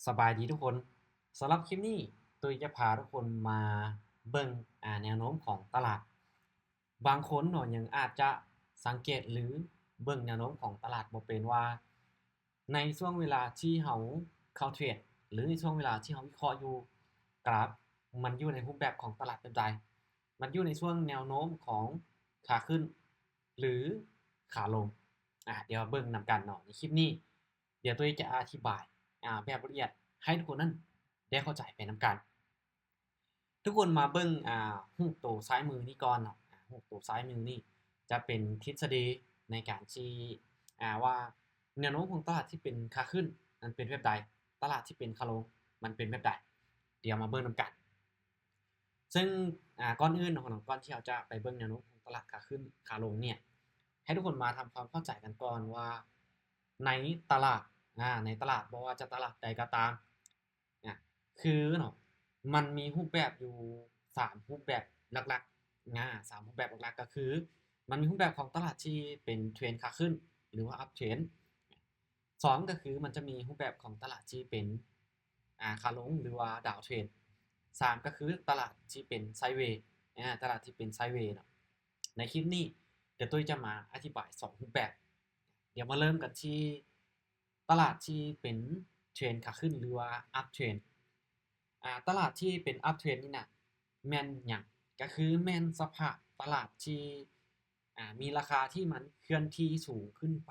สบายดีทุกคนสำหรับคลิปนี้ตุยจะพาทุกคนมาเบิ่งแนวโน้มของตลาดบางคนเนาะยังอาจจะสังเกตหรือเบิ่งแนวโน้มของตลาดบ่เป็นว่าในช่วงเวลาที่เฮาเข้าเทรดหรือในช่วงเวลาที่เฮาวิเคราะห์อยู่กราฟมันอยู่ในรูปแบบของตลาดแบบใดมันอยู่ในช่วงแนวโน้มของขาขึ้นหรือขาลงเดี๋ยวเบิ่งนำกันเนาะในคลิปนี้เดี๋ยวตุยจะอธิบายแบบละเอียดให้ทุกคนนั้นได้เข้าใจไปนำกันทุกคนมาเบิ่งรูปตัวซ้ายมือนี่ก่อนเนาะรูปตัวซ้ายมือนี่จะเป็นทฤษฎีในการชี้ว่าแนวโน้มของตลาดที่เป็นขาขึ้นมันเป็นแบบใดตลาดที่เป็นขาลงมันเป็นแบบใดเดี๋ยวมาเบิ่งนำกันซึ่งก่อนอื่นเนาะก่อนที่เราจะไปเบิ่งแนวโน้มของตลาดขาขึ้นขาลงเนี่ยให้ทุกคนมาทำความเข้าใจกันก่อนว่าในตลาดในตลาดบ่ว่าจะตลาดใดก็ตามคือเนาะมันมีรูปแบบอยู่3รูปแบบหลักๆ3รูปแบบหลักๆก็คือมันมีรูปแบบของตลาดที่เป็นเทรนขาขึ้นหรือว่า up trend 2ก็คือมันจะมีรูปแบบของตลาดที่เป็นขาลงหรือว่า down trend 3ก็คือตลาดที่เป็น sideways ตลาดที่เป็น sideways เนาะในคลิปนี้เดี๋ยวตุ้ยจะมาอธิบาย2รูปแบบเดี๋ยวมาเริ่มกันที่ตลาดที่เป็นเทรนขาขึ้นหรือว่า up trend ตลาดที่เป็น up trend นี่น่ะแม่นหยังก็คือแม่นสภาพตลาดที่มีราคาที่มันเคลื่อนที่สูงขึ้นไป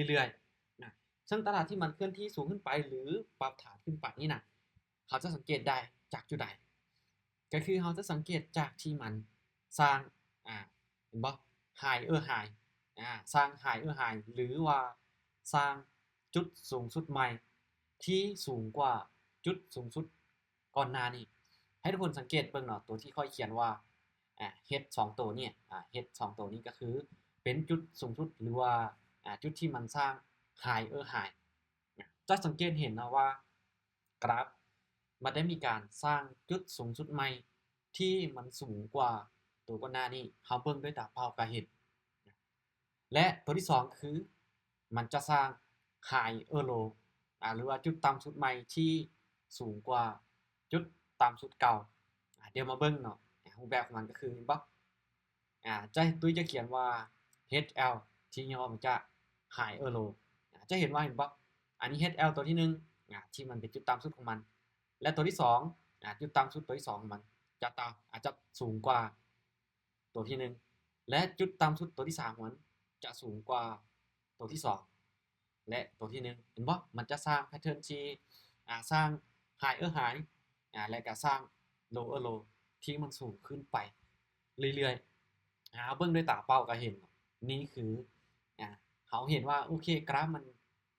เรื่อยๆนะซึ่งตลาดที่มันเคลื่อนที่สูงขึ้นไปหรือปรับฐานขึ้นไปนี่น่ะเขาจะสังเกตได้จากจุดใดก็คือเขาจะสังเกตจากที่มันสร้างเห็นบ่ high high สร้าง high high หรือว่าสร้างจุดสูงสุดใหม่ที่สูงกว่าจุดสูงสุดก่อนหน้านี้ให้ทุกคนสังเกตเบิ่งเนาะตัวที่ค่อยเขียนว่าH 2ตัวเนี่ยH 2ตัวนี้ก็คือเป็นจุดสูงสุดหรือว่าจุดที่มันสร้าง high high จะสังเกตเห็นนะว่ากราฟมันได้มีการสร้างจุดสูงสุดใหม่ที่มันสูงกว่าตัวก่อนหน้านี้เฮาเบิ่งด้วยตาเปล่าก็เห็นและตัวที่2คือมันจะสร้าง high low หรือว่าจุดต่ำสุดใหม่ที่สูงกว่าจุดต่ำสุดเก่าเดี๋ยวมาเบิ่งเนาะรูปแบบของมันก็คือบ่ตุ้ยจะเขียนว่า HL ที่ย่อมาจาก high low จะเห็นว่าเห็นบ่อันนี้ HL ตัวที่1ที่มันเป็นจุดต่ำสุดของมันและตัวที่2จุดต่ำสุดตัวที่2ของมันอาจจะสูงกว่าตัวที่1และจุดต่ำสุดตัวที่3ของมันจะสูงกว่าตัวที่2และตัวที่1เห็นบ่มันจะสร้างแพทเทิร์นที่สร้าง higher high และก็สร้าง lower low ที่มันสูงขึ้นไปเรื่อยๆเบิ่งด้วยตาเปล่าก็เห็นนี่คือเขาเห็นว่าโอเคกราฟมัน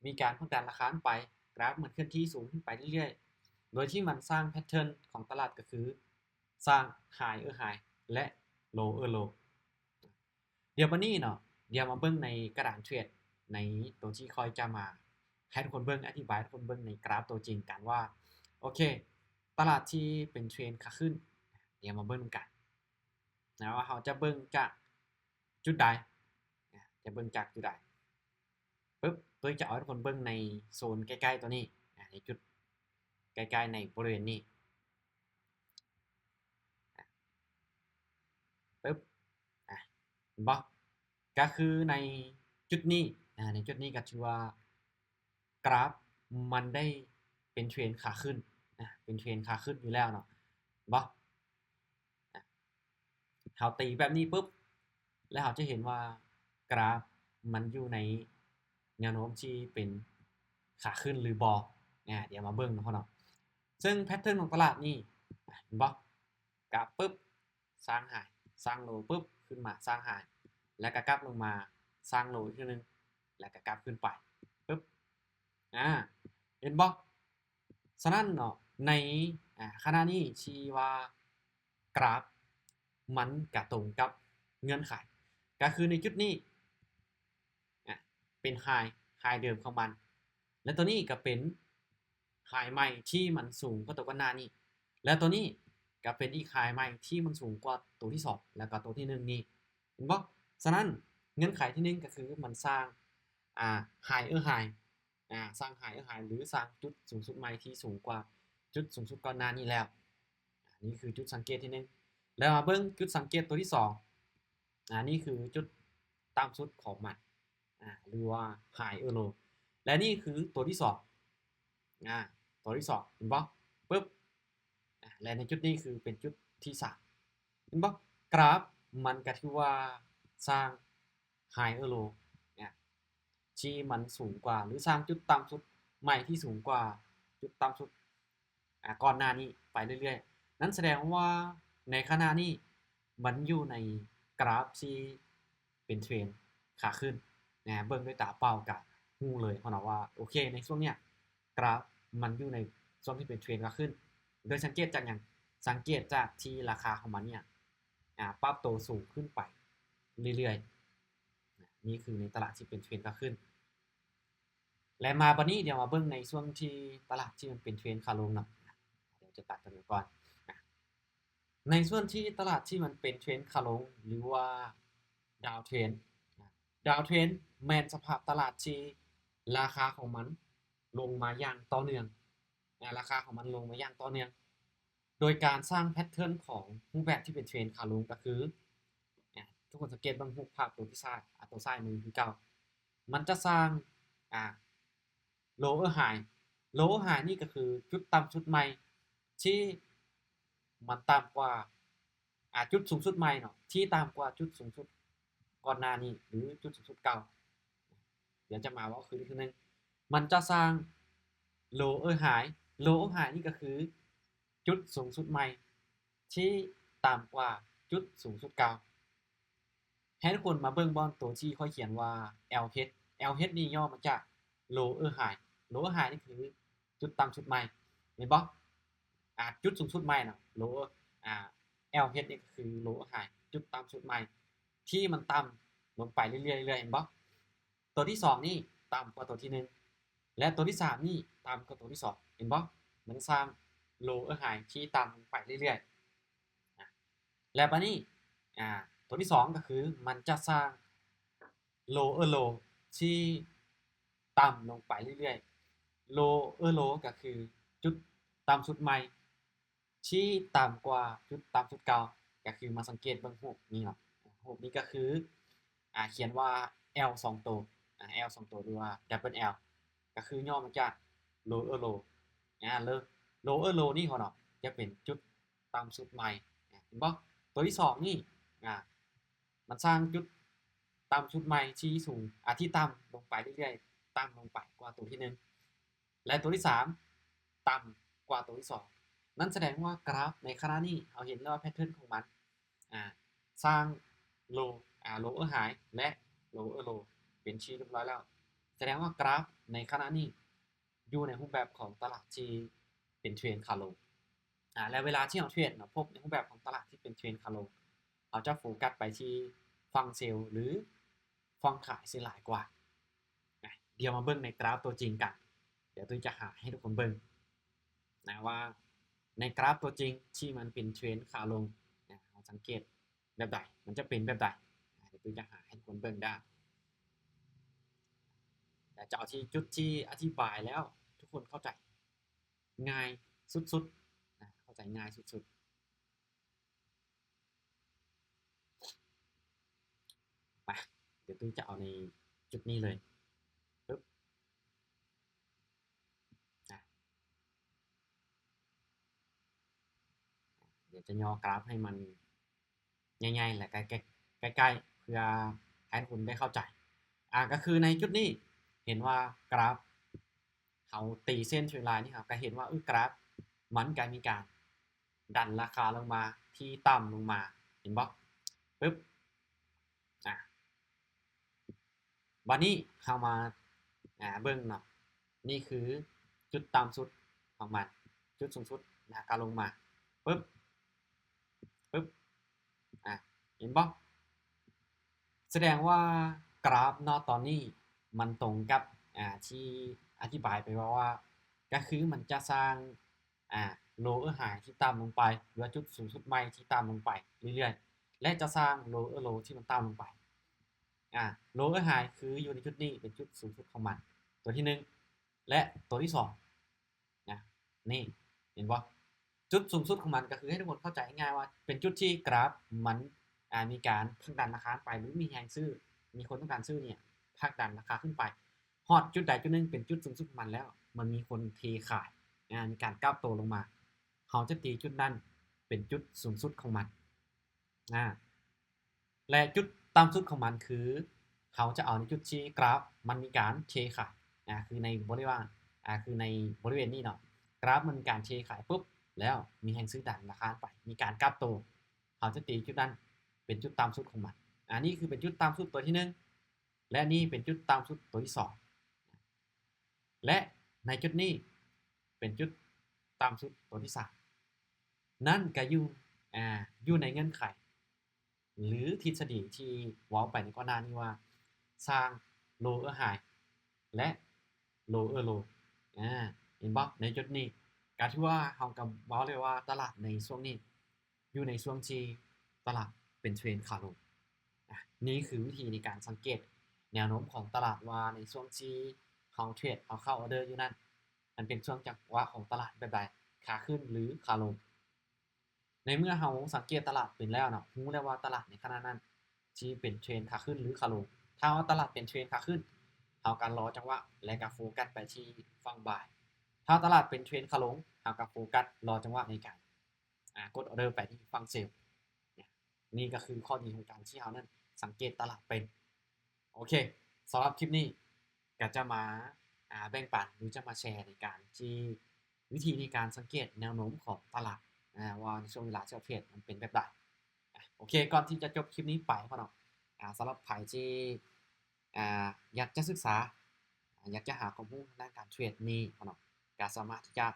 มีการพักดันราคาไปกราฟมันเคลื่อนที่สูงขึ้นไปเรื่อยๆโดยที่มันสร้างแพทเทิร์นของตลาดก็คือสร้าง higher high และ lower low เดี๋ยววันนี้เนาะเดี๋ยวมาเบิ่งในกระดานเทรดในตัวที่ค่อยจะมาให้ทุกคนเบิ่งอธิบายทุกคนเบิ่งในกราฟตัวจริงกันว่าโอเคตลาดที่เป็นเทรนขาขึ้นเดี๋ยวมาเบิ่งกันนะว่าเขาจะเบิ่งจากจุดใดจะเบิ่งจากจุดใดปึ๊บตัวจะเอาให้ทุกคนเบิ่งในโซนใกล้ๆตัวนี้ในจุดใกล้ๆในบริเวณนี้ปึ๊บเห็นบ่ก็คือในจุดนี้ในจุดนี้ก็ถือว่ากราฟมันได้เป็นเทรนขาขึ้นเป็นเทรนขาขึ้นอยู่แล้วเนาะบ่เขาตีแบบนี้ปุ๊บแล้วเขาจะเห็นว่ากราฟมันอยู่ในแนวโน้มที่เป็นขาขึ้นหรือบอเดี๋ยวมาเบิ่งนะพ่อเนาะซึ่งแพทเทิร์นของตลาดนี่เห็นบ่กราฟปุ๊บสร้างไฮสร้างโลปุ๊บขึ้นมาสร้างไฮแล้วก็กลับลงมาสร้างโลอีกทีนึงแล้วก็กลับขึ้นไปปุ๊บเห็นบ่ฉะนั้นเนาะในขณะนี้ที่ว่ากราฟมันก็ตรงกับเงื่อนไขก็คือในจุดนี้เป็นไฮเดิมของมันและตัวนี้ก็เป็นไฮใหม่ที่มันสูงกว่าตัวก่อนหน้านี้และตัวนี้ก็เป็นอีกไฮใหม่ที่มันสูงกว่าตัวที่2แล้วก็ตัวที่1นี่เห็นบ่ฉะนั้นเงื่อนไขที่1ก็คือมันสร้างไฮไฮ สร้างหายหรือสร้างจุดสูงสุดใหม่ที่สูงกว่าจุดสูงสุดก่อนหน้านี้แล้วนี่คือจุดสังเกตที่1แล้วมาเบิ่งจุดสังเกตตัวที่2นี่คือจุดต่ำสุดของมันหรือว่า high low และนี่คือตัวที่2ตัวที่2เห็นบ่ปึ๊บและในจุดนี้คือเป็นจุดที่3เห็นบ่กราฟมันก็ถือว่าสร้าง high low ที่มันสูงกว่าหรือสร้างจุดต่ำสุดใหม่ที่สูงกว่าจุดต่ำสุดก่อนหน้านี้ไปเรื่อยๆนั้นแสดงว่าในขณะนี้มันอยู่ในกราฟที่เป็นเทรนขาขึ้นเบิ่งด้วยตาเปล่ากับหูเลยเพราะว่าโอเคในช่วงเนี้ยกราฟมันอยู่ในช่วงที่เป็นเทรนขาขึ้นโดยสังเกตจากอย่างสังเกตจากที่ราคาของมันเนี่ยปรับตัวสูงขึ้นไปเรื่อยๆนี่คือในตลาดที่เป็นเทรนขาขึ้นและมาบัดนี้เดี๋ยวมาเบิ่งในช่วงที่ตลาดที่มันเป็นเทรนขาลงเนาะเดี๋ยวจะตัดกันก่อนในส่วนที่ตลาดที่มันเป็นเทรนขาลงหรือว่าดาวเทรนดาวเทรนแม่นสภาพตลาดที่ราคาของมันลงมาอย่างต่อเนื่องราคาของมันลงมาอย่างต่อเนื่องโดยการสร้างแพทเทิร์นของรูปแบบที่เป็นเทรนขาลงก็คือทุกคนสังเกตบางรูปภาพตัวที่ซ้ายตัวซ้ายมือคือเก่ามันจะสร้างlower high lower high นี่ก็คือจุดต่ำสุดใหม่ที่มันต่ำกว่าจุดสูงสุดใหม่เนาะที่ต่ำกว่าจุดสูงสุดก่อนหน้านี้หรือจุดสูงสุดเก่าเดี๋ยวจะมาว่าคือนึงมันจะสร้าง lower high lower high นี่ก็คือจุดสูงสุดใหม่ที่ต่ำกว่าจุดสูงสุดเก่าให้ทุกคนมาเบิ่งบอลตัวที่ค่อยเขียนว่า LH LH นี่ย่อมาจาก lower high lower high นี่คือจุดต่ำสุดใหม่เห็นบ่จุดสูงสุดใหม่เนาะ lower LH นี่ก็คือ lower high จุดต่ำสุดใหม่ที่มันต่ำลงไปเรื่อยๆเห็นบ่ตัวที่2นี่ต่ำกว่าตัวที่1และตัวที่3นี่ต่ำกว่าตัวที่2เห็นบ่มันสร้าง lower high ที่ต่ำลงไปเรื่อยๆและบัดนี้ตัวที่2ก็คือมันจะสร้าง lower low ที่ต่ำลงไปเรื่อยๆ lower low ก็คือจุดต่ำสุดใหม่ที่ต่ำกว่าจุดต่ำสุดเก่าก็คือมาสังเกตเบิ่งรูปนี้เนาะรูปนี้ก็คือเขียนว่า L 2ตัวL 2ตัวหรือว่า double L ก็คือย่อมาจาก lower low lower low นี่เขาเนาะจะเป็นจุดต่ำสุดใหม่เห็นบ่ตัวที่2นี่มันสร้างจุดต่ำสุดใหม่ที่สูงที่ต่ำลงไปเรื่อยๆต่ำลงไปกว่าตัวที่1และตัวที่3ต่ำกว่าตัวที่2นั่นแสดงว่ากราฟในขณะนี้เราเห็นแล้วว่าแพทเทิร์นของมันสร้าง low lower high และ lower low เป็นที่เรียบร้อยแล้วแสดงว่ากราฟในขณะนี้อยู่ในรูปแบบของตลาดที่เป็นเทรนขาลงและเวลาที่เราเทรดพบในรูปแบบของตลาดที่เป็นเทรนขาลงเราจะโฟกัสไปที่ฝั่งเซลล์หรือฝั่งขายเสียหลายกว่าเดี๋ยวมาเบิ่งในกราฟตัวจริงกันเดี๋ยวตุ้ยจะหาให้ทุกคนเบิ่งว่าในกราฟตัวจริงที่มันเป็นเทรนขาลงเราสังเกตแบบใดมันจะเป็นแบบใดเดี๋ยวตุ้ยจะหาให้ทุกคนเบิ่งได้แต่จะเอาที่จุดที่อธิบายแล้วทุกคนเข้าใจง่ายสุดๆเข้าใจง่ายสุดๆไปเดี๋ยวตุ้ยจะเอาในจุดนี้เลยปึ๊บเดี๋ยวจะย่อกราฟให้มันง่ายๆและใกล้ๆเพื่อให้คุณได้เข้าใจก็คือในจุดนี้เห็นว่ากราฟเขาตีเส้นเทรนไลน์นี่ครับก็เห็นว่ากราฟมันก็มีการดันราคาลงมาที่ต่ำลงมาเห็นบ่ปึ๊บบัดนี้เข้ามาเบิ่งเนาะนี่คือจุดต่ำสุดของมันจุดสูงสุดการลงมาปึ๊บเห็นบ่แสดงว่ากราฟนอตอนนี้มันตรงกับที่อธิบายไปว่าก็คือมันจะสร้างlower high ที่ต่ำลงไปหรือจุดสูงสุดใหม่ที่ต่ำลงไปเรื่อยๆและจะสร้าง lower low ที่มันต่ำลงไปlower high คืออยู่ในจุดนี้เป็นจุดสูงสุดของมันตัวที่ และตัวที่2นะนี่เห็นบ่จุดสูงสุดของมันก็คือให้ทุกคนเข้าใจง่ายว่าเป็นจุดที่กราฟมันมีการผลักดันราคาไปหรือมีแรงซื้อมีคนต้องการซื้อเนี่ยผลักดันราคาขึ้นไปฮอดจุดใดจุดหนึ่งเป็นจุดสูงสุดของมันแล้วมันมีคนเทขายมีการก้าวโตลงมาเขาจะตีจุดนั้นเป็นจุดสูงสุดของมันและจุดต่ำสุดของมันคือเขาจะเอาในจุดที่กราฟมันมีการเทขายคือในบริเวณคือในบริเวณนี้เนาะกราฟมันมีการเทขายปุ๊บแล้วมีแรงซื้อดันราคาไปมีการกลับโตเขาจะตีจุดนั้นเป็นจุดต่ำสุดของมันนี่คือเป็นจุดต่ำสุดตัวที่1และนี่เป็นจุดต่ำสุดตัวที่2และในจุดนี้เป็นจุดต่ำสุดตัวที่3นั่นก็อยู่ในเงื่อนไขหรือทฤษฎีที่ว้าไปในก่อนหน้านี้ว่าสร้าง lower high และ lower low เห็นบ่ในจุดนี้การที่ว่าเฮาก็เว้าเลยว่าตลาดในช่วงนี้อยู่ในช่วงที่ตลาดเป็นเทรนขาลงนี่คือวิธีในการสังเกตแนวโน้มของตลาดว่าในช่วงที่เฮาเทรดเฮาเข้าออเดอร์อยู่นั่นมันเป็นช่วงจังหวะของตลาดแบบใดขาขึ้นหรือขาลงในเมื่อเฮาสังเกตตลาดเป็นแล้วเนาะรู้แล้วว่าตลาดในขณะนั้นที่เป็นเทรนขาขึ้นหรือขาลงถ้าว่าตลาดเป็นเทรนขาขึ้นเฮาก็รอจังหวะและก็โฟกัสไปที่ฝั่ง buy ถ้าตลาดเป็นเทรนขาลงเฮาก็โฟกัสรอจังหวะในการกดออเดอร์ไปที่ฝั่งเซลล์นี่ก็คือข้อดีของการที่เฮานั้นสังเกตตลาดเป็นโอเคสำหรับคลิปนี้ก็จะมาแบ่งปันหรือจะมาแชร์ในการที่วิธีในการสังเกตแนวโน้มของตลาดว่าในช่วงเวลาที่เราเทรดมันเป็นแบบใดโอเคก่อนที่จะจบคลิปนี้ไปพ่อน้องสำหรับใครที่อยากจะศึกษาอยากจะหาข้อมูลด้านการเทรดนี่พ่อน้องก็สามารถที่จะ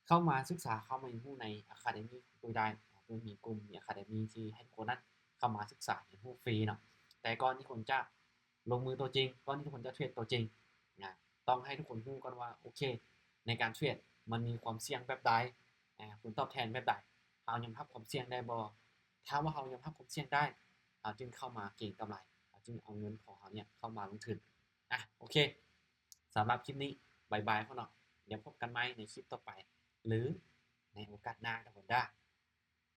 เข้ามาศึกษาเข้ามาเรียนรู้ใน Academy คุยได้โดยมีกลุ่มมี Academy ที่ให้คนนั้นเข้ามาศึกษาเรียนรู้ฟรีเนาะแต่ก่อนที่คนจะลงมือตัวจริงก่อนที่ทุกคนจะเทรดตัวจริงต้องให้ทุกคนรู้ก่อนว่าโอเคในการเทรดมันมีความเสี่ยงแบบใดผลตอบแทนแบบใดเรายอมรับความเสี่ยงได้บ่ถ้าว่าเรายอมรับความเสี่ยงได้เราจึงเข้ามาเก็งกำไรเราจึงเอาเงินของเราเนี่ยเข้ามาลงทุนโอเคสำหรับคลิปนี้บายบายพ่อเนาะเดี๋ยวพบกันใหม่ในคลิปต่อไปหรือในโอกาสหน้าทุกคนได้